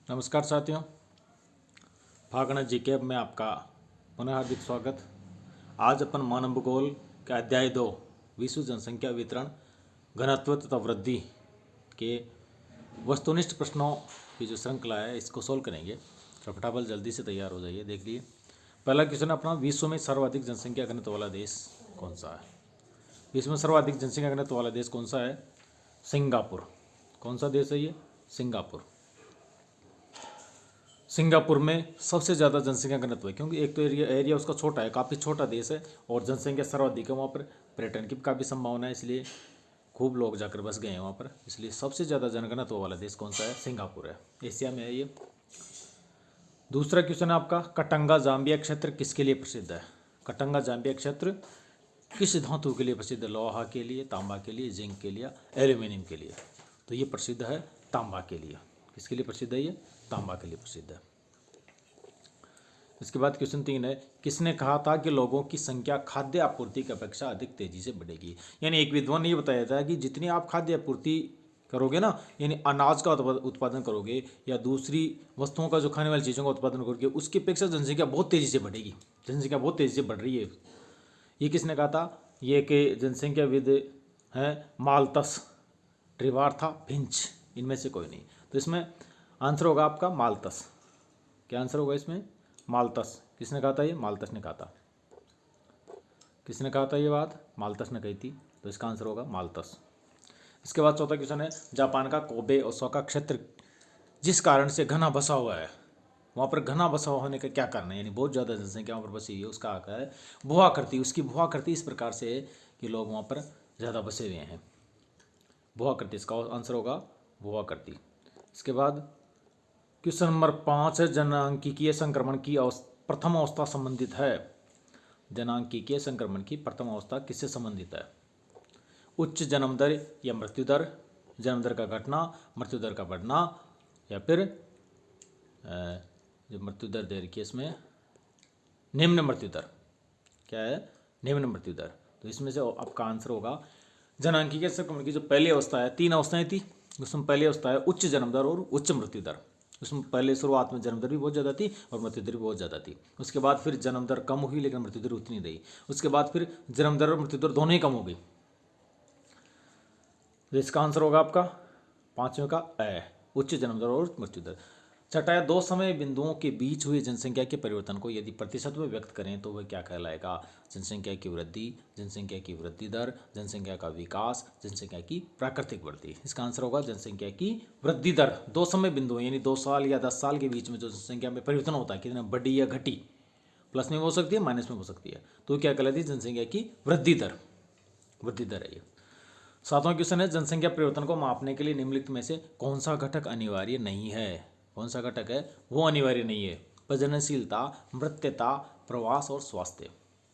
नमस्कार साथियों, फागण जीके में आपका पुनः हार्दिक स्वागत। आज अपन मानव भूगोल के अध्याय 2 विश्व जनसंख्या वितरण घनत्व तथा वृद्धि के वस्तुनिष्ठ प्रश्नों की जो श्रृंखला है इसको सोल्व करेंगे। तो फटाफट जल्दी से तैयार हो जाइए। देख लिए पहला क्वेश्चन अपना, विश्व में सर्वाधिक जनसंख्या घनत्व वाला देश कौन सा है? विश्व में सर्वाधिक जनसंख्या घनत्व वाला देश कौन सा है? सिंगापुर। कौन सा देश है ये? सिंगापुर। सिंगापुर में सबसे ज़्यादा जनसंख्या घनत्व है क्योंकि एक तो एरिया उसका छोटा है, काफ़ी छोटा देश है और जनसंख्या सर्वाधिक है। वहाँ पर पर्यटन की काफ़ी संभावना है, इसलिए खूब लोग जाकर बस गए हैं वहाँ पर। इसलिए सबसे ज़्यादा जनघनत्व वाला देश कौन सा है? सिंगापुर है, एशिया में है ये। दूसरा क्वेश्चन है आपका, कटंगा जाम्बिया क्षेत्र किसके लिए प्रसिद्ध है? कटंगा जाम्बिया क्षेत्र किस धातु के लिए प्रसिद्ध है? लोहा के लिए, तांबा के लिए, जिंक के लिए, एल्यूमिनियम के लिए? तो ये प्रसिद्ध है तांबा के लिए। किसके लिए प्रसिद्ध है ये? तांबा के लिए प्रसिद्ध है। इसके बाद क्वेश्चन 3 है, किसने कहा था कि लोगों की संख्या खाद्य आपूर्ति की अपेक्षा अधिक तेजी से बढ़ेगी? यानी एक विद्वान ने ये बताया था कि जितनी आप खाद्य आपूर्ति करोगे ना, यानी अनाज का उत्पादन करोगे या दूसरी वस्तुओं का जो खाने वाली चीज़ों का उत्पादन करोगे, उसकी अपेक्षा जनसंख्या बहुत तेज़ी से बढ़ेगी। जनसंख्या बहुत तेज़ी से बढ़ रही है। ये किसने कहा था? ये कि जनसंख्याविद हैं माल्थस, ट्रिवार्था, फिंच, इनमें से कोई नहीं। तो इसमें आंसर होगा आपका माल्थस। क्या आंसर होगा इसमें? माल्थस। किसने कहा था ये? माल्थस ने कहा था। किसने कहा था ये बात? माल्थस ने कही थी। तो इसका आंसर होगा माल्थस। इसके बाद चौथा क्वेश्चन है, जापान का कोबे ओसाका क्षेत्र जिस कारण से घना बसा हुआ है, वहाँ पर घना बसा हुआ होने का क्या कारण है? यानी बहुत ज़्यादा जनसंख्या वहाँ पर बसी हुई है, उसका आकार है भुआकृति। उसकी भुआकृति इस प्रकार से है कि लोग वहाँ पर ज़्यादा बसे हुए हैं। भुआकृति, इसका आंसर होगा भुआकृति। इसके बाद क्वेश्चन नंबर 5 है, जनांकीय संक्रमण की प्रथम अवस्था संबंधित है। जनांकीय संक्रमण की प्रथम अवस्था किससे संबंधित है? उच्च जन्म दर या मृत्यु दर? जन्म दर का घटना, मृत्यु दर का बढ़ना, या फिर जो मृत्यु दर दे रखी है इसमें निम्न मृत्यु दर। क्या है? निम्न मृत्यु दर। तो इसमें से आपका आंसर होगा जनांकीय संक्रमण की जो पहली अवस्था है, 3 अवस्थाएं थी, उसमें पहली अवस्था है उच्च जन्म दर और उच्च मृत्यु दर। उसमें पहले शुरुआत में जन्म दर भी बहुत ज़्यादा थी और मृत्यु दर भी बहुत ज़्यादा थी। उसके बाद फिर जन्म दर कम हुई लेकिन मृत्यु दर उतनी रही। उसके बाद फिर जन्म दर और मृत्यु दर दोनों ही कम हो गई। तो इसका आंसर होगा आपका 5वें का ए, उच्च जन्म दर और मृत्यु दर। छठा है, 2 समय बिंदुओं के बीच हुए जनसंख्या के परिवर्तन को यदि प्रतिशत में व्यक्त करें तो वह क्या कहलाएगा? जनसंख्या की वृद्धि, जनसंख्या की वृद्धि दर, जनसंख्या का विकास, जनसंख्या की प्राकृतिक वृद्धि। इसका आंसर होगा जनसंख्या की वृद्धि दर। 2 समय बिंदु यानी 2 साल या 10 साल के बीच में जो जनसंख्या में परिवर्तन होता है, कितना बढ़ी या घटी, प्लस में हो सकती है, माइनस में हो सकती है, तो क्या कहलाती है? जनसंख्या की वृद्धि दर। वृद्धि दर है ये। 7वां क्वेश्चन है, जनसंख्या परिवर्तन को मापने के लिए निम्नलिखित में से कौन सा घटक अनिवार्य नहीं है? कौन सा घटक है वो अनिवार्य नहीं है? प्रजननशीलता, मृत्यता, प्रवास और स्वास्थ्य।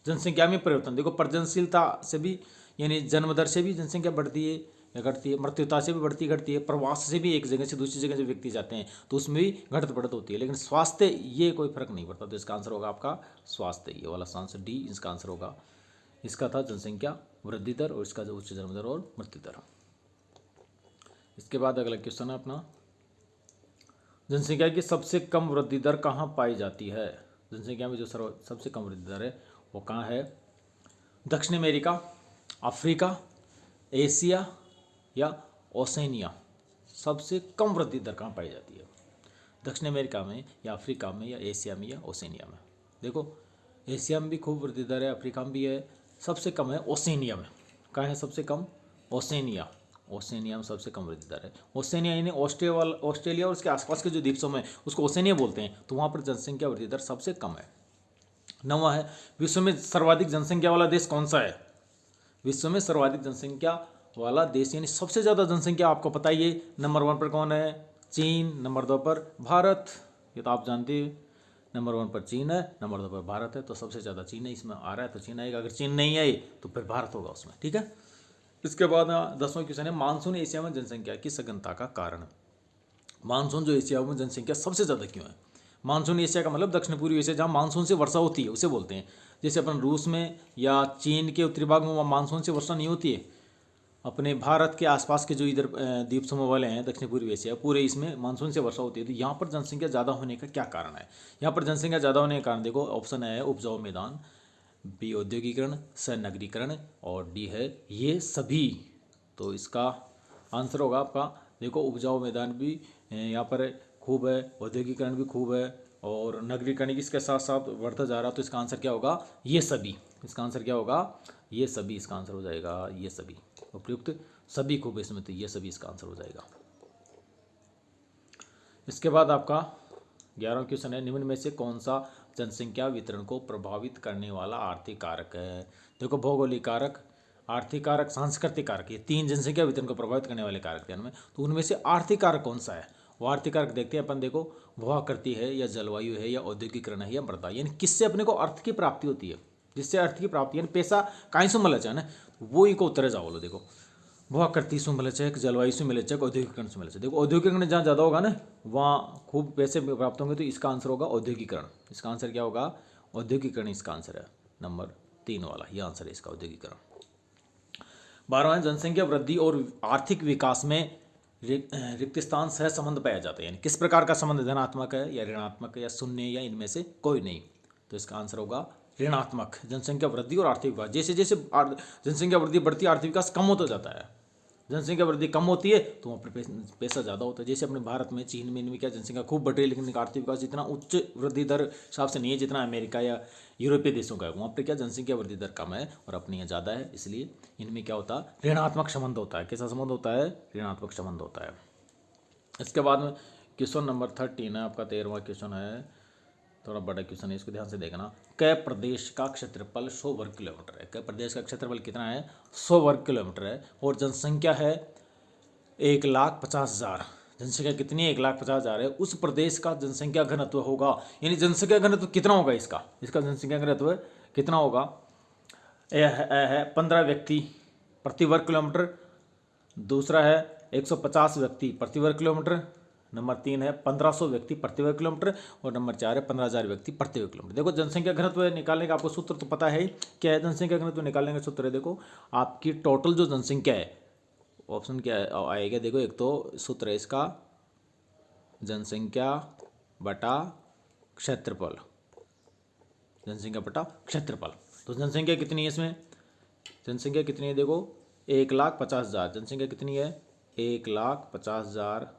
जनसंख्या में परिवर्तन देखो, प्रजननशीलता से भी यानी जन्म दर से भी जनसंख्या बढ़ती है या घटती है, मृत्युता से भी बढ़ती घटती है, प्रवास से भी एक जगह से दूसरी जगह जो व्यक्ति जाते हैं तो उसमें भी घटत बढ़त होती है, लेकिन स्वास्थ्य ये कोई फर्क नहीं पड़ता। तो इसका आंसर होगा आपका स्वास्थ्य, ये वाला आंसर डी इसका आंसर होगा। इसका था जनसंख्या वृद्धि दर और इसका जो उच्च जन्म दर और मृत्यु दर। इसके बाद अगला क्वेश्चन है अपना, जनसंख्या की सबसे कम वृद्धि दर कहाँ पाई जाती है? जनसंख्या में जो सबसे कम वृद्धि दर है वो कहाँ है? दक्षिण अमेरिका, अफ्रीका, एशिया या ओसेनिया? सबसे कम वृद्धि दर कहाँ पाई जाती है? दक्षिण अमेरिका में या अफ्रीका में या एशिया में या ओसेनिया में? देखो, एशिया में भी खूब वृद्धि दर है, अफ्रीका में भी है, सबसे कम है ओसेनिया में। कहाँ है सबसे कम? ओसेनिया। ओसेनिया में सबसे कम वृद्धि दर है। ओसेनिया यानी ऑस्ट्रेलिया और उसके आसपास के जो द्वीप समूह है उसको ओसेनिया बोलते हैं, तो वहाँ पर जनसंख्या वृद्धि दर सबसे कम है। 9वां है, विश्व में सर्वाधिक जनसंख्या वाला देश कौन सा है? विश्व में सर्वाधिक जनसंख्या वाला देश यानी सबसे ज़्यादा जनसंख्या आपको पता ही है। नंबर 1 पर कौन है? चीन। नंबर 2 पर भारत, ये तो आप जानते हैं। नंबर 1 पर चीन है, नंबर 2 पर भारत है, तो सबसे ज़्यादा चीन है। इसमें आ रहा है तो चीन आएगा, अगर चीन नहीं आई तो फिर भारत होगा उसमें, ठीक है। इसके बाद 10वां क्वेश्चन है, मानसून एशिया में जनसंख्या की सघनता का कारण। मानसून जो एशिया में जनसंख्या सबसे ज़्यादा क्यों है? मानसून एशिया का मतलब दक्षिण पूर्वी एशिया जहाँ मानसून से वर्षा होती है उसे बोलते हैं। जैसे अपन रूस में या चीन के उत्तरी भाग में वहाँ मानसून से वर्षा नहीं होती है, अपने भारत के आसपास के जो इधर द्वीप समूह वाले हैं, दक्षिण पूर्वी एशिया, पूरे इसमें मानसून से वर्षा होती है। तो यहाँ पर जनसंख्या ज़्यादा होने का क्या कारण है? यहाँ पर जनसंख्या ज़्यादा होने का कारण देखो, ऑप्शन है उपजाऊ मैदान, बी औद्योगिकरण, स नगरीकरण, और डी है ये सभी। तो इसका आंसर होगा आपका देखो उपजाऊ मैदान भी यहाँ पर खूब है, औद्योगिकरण भी खूब है, और नगरीकरण इसके साथ साथ बढ़ता जा रहा। तो इसका आंसर क्या होगा? ये सभी। इसका आंसर क्या होगा? ये सभी। इसका आंसर हो जाएगा ये सभी। उपयुक्त सभी खूब इसमें, तो ये सभी इसका आंसर हो जाएगा। इसके बाद आपका 11वां क्वेश्चन है, निम्न में से कौन सा जनसंख्या वितरण को प्रभावित करने वाला आर्थिक कारक है? देखो भौगोलिक कारक, आर्थिक कारक, सांस्कृतिक कारक, ये तीन जनसंख्या वितरण को प्रभावित करने वाले कारक थे इनमें। तो उनमें से आर्थिक कारक कौन सा है? वो आर्थिक कारक देखते हैं अपन। देखो भूआकृति है, या जलवायु है, या औद्योगिकरण है, या मृदा। यानी किससे अपने को अर्थ की प्राप्ति होती है? जिससे अर्थ की प्राप्ति यानी पैसा कहीं से मिला चाहे ना, वो इनको उत्तर जाओ बोलो। देखो भूआकृति से मिले चेक, जलवायु से मिले चेक, औद्योगिकरण से मिले चेक। देखो औद्योगिकरण जहाँ ज़्यादा होगा ना, वहाँ खूब पैसे प्राप्त होंगे। तो इसका आंसर होगा औद्योगिकरण। इसका आंसर क्या होगा? औद्योगिकरण इसका आंसर है, नंबर 3 वाला ये आंसर है इसका, औद्योगिकरण। 12वां, जनसंख्या वृद्धि और आर्थिक विकास में रिक्त स्थान सह संबंध पाया जाता है। यानी किस प्रकार का संबंध? धनात्मक है, या ऋणात्मक है, या शून्य, या इनमें से कोई नहीं। तो इसका आंसर होगा ऋणात्मक। जनसंख्या वृद्धि और आर्थिक विकास, जैसे जैसे जनसंख्या वृद्धि बढ़ती है, आर्थिक विकास कम होता जाता है। जनसंख्या वृद्धि कम होती है तो वहाँ पर पैसा ज़्यादा होता है। जैसे अपने भारत में, चीन में, इनमें क्या जनसंख्या खूब बढ़ रही है, लेकिन आर्थिक विकास इतना उच्च वृद्धि दर हिसाब से नहीं है जितना अमेरिका या यूरोपीय देशों का है। वहाँ पर क्या जनसंख्या वृद्धि दर कम है और अपने यहाँ ज़्यादा है, इसलिए इनमें क्या होता है? ऋणात्मक संबंध होता है। कैसा संबंध होता है? ऋणात्मक संबंध होता है। इसके बाद में क्वेश्चन नंबर 13 है आपका, 13वां क्वेश्चन है, थोड़ा बड़ा क्वेश्चन है, इसको ध्यान से देखना। कै प्रदेश का क्षेत्रफल 100 वर्ग किलोमीटर है? कै प्रदेश का क्षेत्रफल कितना है? 100 वर्ग किलोमीटर है, और जनसंख्या है 1,50,000। जनसंख्या कितनी है? 1,50,000 है। उस प्रदेश का जनसंख्या घनत्व होगा, यानी जनसंख्या घनत्व कितना होगा इसका? इसका जनसंख्या घनत्व कितना होगा? है 15 व्यक्ति प्रति वर्ग किलोमीटर। दूसरा है 150 व्यक्ति प्रति वर्ग किलोमीटर। नंबर 3 है 1500 व्यक्ति प्रति वर्ग किलोमीटर। और नंबर 4 है 15,000 व्यक्ति प्रति वर्ग किलोमीटर। देखो जनसंख्या घनत्व निकालने का आपको सूत्र तो पता है ही। क्या है जनसंख्या घनत्व निकालने का सूत्र? है देखो आपकी टोटल जो जनसंख्या है, ऑप्शन क्या आएगा? देखो एक तो सूत्र है इसका, जनसंख्या बटा क्षेत्रफल। जनसंख्या बटा क्षेत्रफल। तो जनसंख्या कितनी है इसमें? जनसंख्या कितनी है? देखो 1,50,000। जनसंख्या कितनी है? 1,50,000।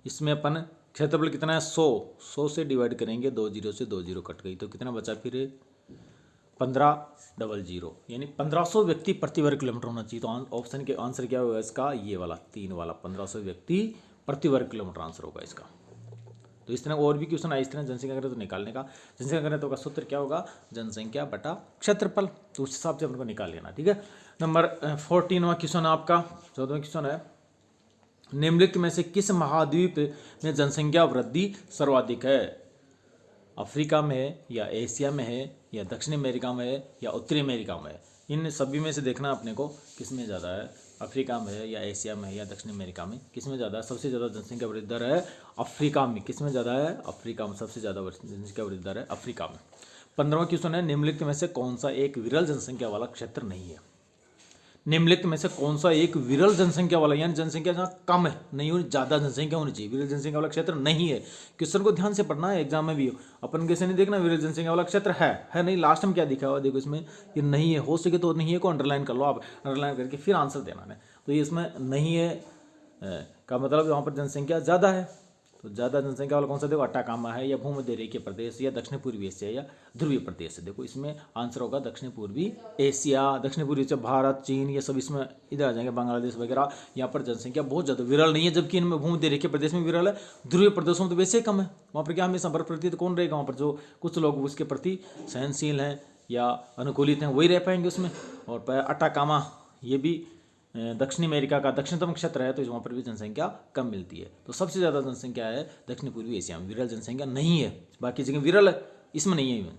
इसमें अपन क्षेत्रफल कितना है? 100 से डिवाइड करेंगे, 2 जीरो से 2 जीरो कट गई, तो कितना बचा फिर? 1500, यानी 1500 व्यक्ति प्रति वर्ग किलोमीटर होना चाहिए। तो ऑप्शन के आंसर क्या होगा इसका? ये वाला 3 वाला, 1500 व्यक्ति प्रति वर्ग किलोमीटर आंसर होगा इसका। तो इस तरह और भी क्वेश्चन आए इस तरह जनसंख्या घनत्व निकालने का। जनसंख्या घनत्व का सूत्र क्या होगा? जनसंख्या बटा क्षेत्रफल। तो उस हिसाब से अपन को निकाल लेना, ठीक है। नंबर 14वां क्वेश्चन आपका, 14वां क्वेश्चन है, निम्नलिखित में से किस महाद्वीप में जनसंख्या वृद्धि सर्वाधिक है? अफ्रीका में है, या एशिया में है, या दक्षिण अमेरिका में है, या उत्तरी अमेरिका में है? इन सभी में से देखना अपने को किस में ज़्यादा है। अफ्रीका में है, या एशिया में है, या दक्षिण अमेरिका में, किस में ज़्यादा है? सबसे ज़्यादा जनसंख्या वृद्धि दर है अफ्रीका में। किस में ज़्यादा है? अफ्रीका में सबसे ज़्यादा जनसंख्या वृद्धि दर है अफ्रीका में। 15वां क्वेश्चन है, निम्नलिखित में से कौन सा एक विरल जनसंख्या वाला क्षेत्र नहीं है? निम्नलिखित में से कौन सा एक विरल जनसंख्या वाला, यानी जनसंख्या जहाँ कम है, नहीं होनी, ज़्यादा जनसंख्या होनी चाहिए, विरल जनसंख्या वाला क्षेत्र नहीं है? क्वेश्चन को ध्यान से पढ़ना है, एग्जाम में भी अपन कैसे नहीं देखना विरल जनसंख्या वाला क्षेत्र है नहीं, लास्ट में क्या दिखा हुआ देखो इसमें, ये नहीं है। हो सके तो नहीं है को अंडरलाइन कर लो आप, अंडरलाइन करके फिर आंसर देना है। तो ये इसमें नहीं है का मतलब वहाँ पर जनसंख्या ज़्यादा है। तो ज़्यादा जनसंख्या वाला कौन सा? देखो अट्टाकामा है, या भूमध्य रेखीय प्रदेश, या दक्षिण पूर्वी एशिया, या ध्रुवीय प्रदेश है। देखो इसमें आंसर होगा दक्षिण पूर्वी एशिया। दक्षिण पूर्वी एशिया भारत, चीन, ये सब इसमें इधर आ जाएंगे, बांग्लादेश वगैरह। यहाँ पर जनसंख्या बहुत ज़्यादा विरल नहीं है, जबकि इनमें भूमध्य रेखीय प्रदेश में विरल है। ध्रुवीय प्रदेशों में तो वैसे ही कम है। वहाँ पर क्या हमेशा बर्फ पड़ती है, तो कौन रहेगा वहाँ पर? जो कुछ लोग उसके प्रति सहनशील हैं या अनुकूलित हैं वही रह पाएंगे उसमें। और अट्टाकामा ये भी दक्षिण अमेरिका का दक्षिणतम क्षेत्र है, तो वहाँ पर भी जनसंख्या कम मिलती है। तो सबसे ज़्यादा जनसंख्या है दक्षिण पूर्वी एशिया में, विरल जनसंख्या नहीं है। बाकी जगह विरल है, इसमें नहीं है।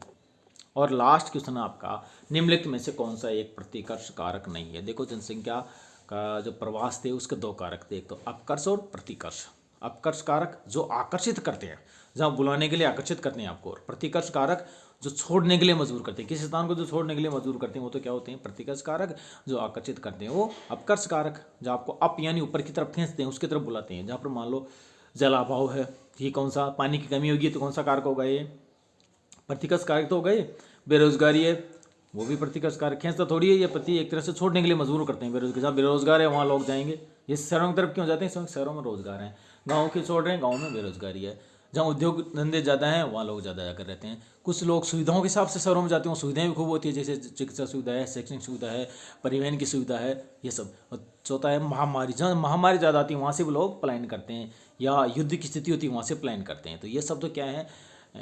और लास्ट क्वेश्चन है आपका, निम्नलिखित में से कौन सा एक प्रतिकर्ष कारक नहीं है? देखो जनसंख्या का जो प्रवास थे उसके दो कारक थे, एक तो अपकर्ष और प्रतिकर्ष। अपकर्ष कारक जो आकर्षित करते हैं, जहाँ बुलाने के लिए आकर्षित करते हैं आपको, और प्रतिकर्ष कारक जो छोड़ने के लिए मजबूर करते हैं, किसी स्थान को जो छोड़ने के लिए मजबूर करते हैं वो तो क्या होते हैं, प्रतिकर्ष कारक। जो आकर्षित करते हैं वो अपकर्ष कारक। जो आपको अप यानी ऊपर की तरफ खींचते हैं उसकी तरफ बुलाते हैं। जहाँ पर मान लो जलाभाव है, ये कौन सा, पानी की कमी होगी तो कौन सा कारक होगा, ये प्रतिकर्ष कारक तो हो गए। बेरोजगारी है, वो भी प्रतिकर्ष कारक। खींचता थोड़ी है, ये प्रति एक तरह से छोड़ने के लिए मजबूर करते हैं। बेरोजगार, जहाँ बेरोजगार है वहाँ लोग जाएंगे। ये शहरों की तरफ क्यों जाते हैं, क्योंकि शहरों में रोजगार है। गाँव की छोड़ रहे हैं, गाँव में बेरोजगारी है। जहाँ उद्योग धंधे ज़्यादा हैं वहाँ लोग ज़्यादा जाकर रहते हैं। कुछ लोग सुविधाओं के हिसाब से शहरों में जाते हैं, सुविधाएं भी खूब होती है, जैसे चिकित्सा सुविधा है, शैक्षणिक सुविधा है, परिवहन की सुविधा है, ये सब। और चौथा है महामारी, जहाँ महामारी ज़्यादा आती है वहाँ से भी लोग पलायन करते हैं, या युद्ध की स्थिति होती है वहाँ से पलायन करते हैं। तो ये सब तो क्या है,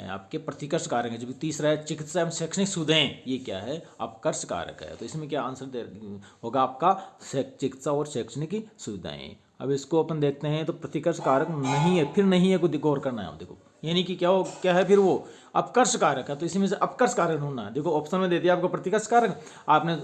आपके प्रतिकर्ष कारक है। जब तीसरा है चिकित्सा एवं शैक्षणिक सुविधाएं, ये क्या है, अपकर्ष कारक है। तो इसमें क्या आंसर होगा आपका, चिकित्सा और शैक्षणिक सुविधाएं। अब इसको अपन देखते हैं, तो प्रतिकर्ष कारक नहीं है, फिर नहीं है, कुछ गौर करना है। देखो यानी कि क्या है, फिर वो अपकर्ष कारक है। तो इसी में से अपकर्ष कारक ढूंढना है। देखो ऑप्शन में दे दिया आपको प्रतिकर्ष कारक, आपने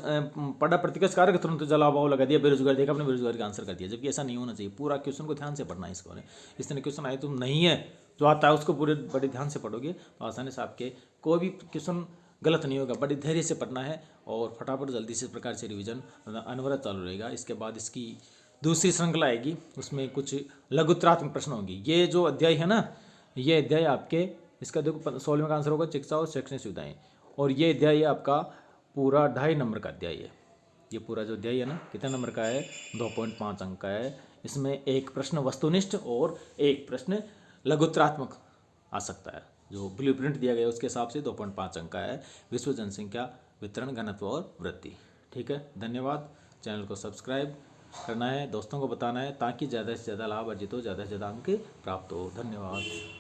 पढ़ा प्रतिकर्ष कारक, तुरंत जलाभाव लगा दिया, बेरोजगार देखा, आपने बेरोजगारी का आंसर कर दिया, जबकि ऐसा नहीं होना चाहिए। पूरा क्वेश्चन को ध्यान से पढ़ना है इसको। इस तरह क्वेश्चन आए तो नहीं है, जो आता है उसको पूरे बड़े ध्यान से पढ़ोगे तो आसानी से आपके कोई भी क्वेश्चन गलत नहीं होगा। बड़े धैर्य से पढ़ना है और फटाफट जल्दी से इस प्रकार से रिवीजन अनवरत चालू रहेगा। इसके बाद इसकी दूसरी श्रृंखला आएगी, उसमें कुछ लघुत्रात्मक प्रश्न होंगे। ये जो अध्याय है ना, ये अध्याय आपके, इसका देखो 16वें का आंसर होगा चिकित्सा और शैक्षणिक सुविधाएं। और ये अध्याय है आपका पूरा 2.5 नंबर का अध्याय है। ये पूरा जो अध्याय है ना, कितने नंबर का है, 2.5 अंक का है। इसमें एक प्रश्न वस्तुनिष्ठ और एक प्रश्न लघुत्रात्मक आ सकता है। जो ब्लूप्रिंट दिया गया है उसके हिसाब से 2.5 अंक का है। विश्व जनसंख्या वितरण घनत्व और वृद्धि। ठीक है, धन्यवाद। चैनल को सब्सक्राइब करना है, दोस्तों को बताना है, ताकि ज़्यादा से ज़्यादा लाभ अर्जित हो, ज़्यादा से ज़्यादा अंक प्राप्त हो। धन्यवाद।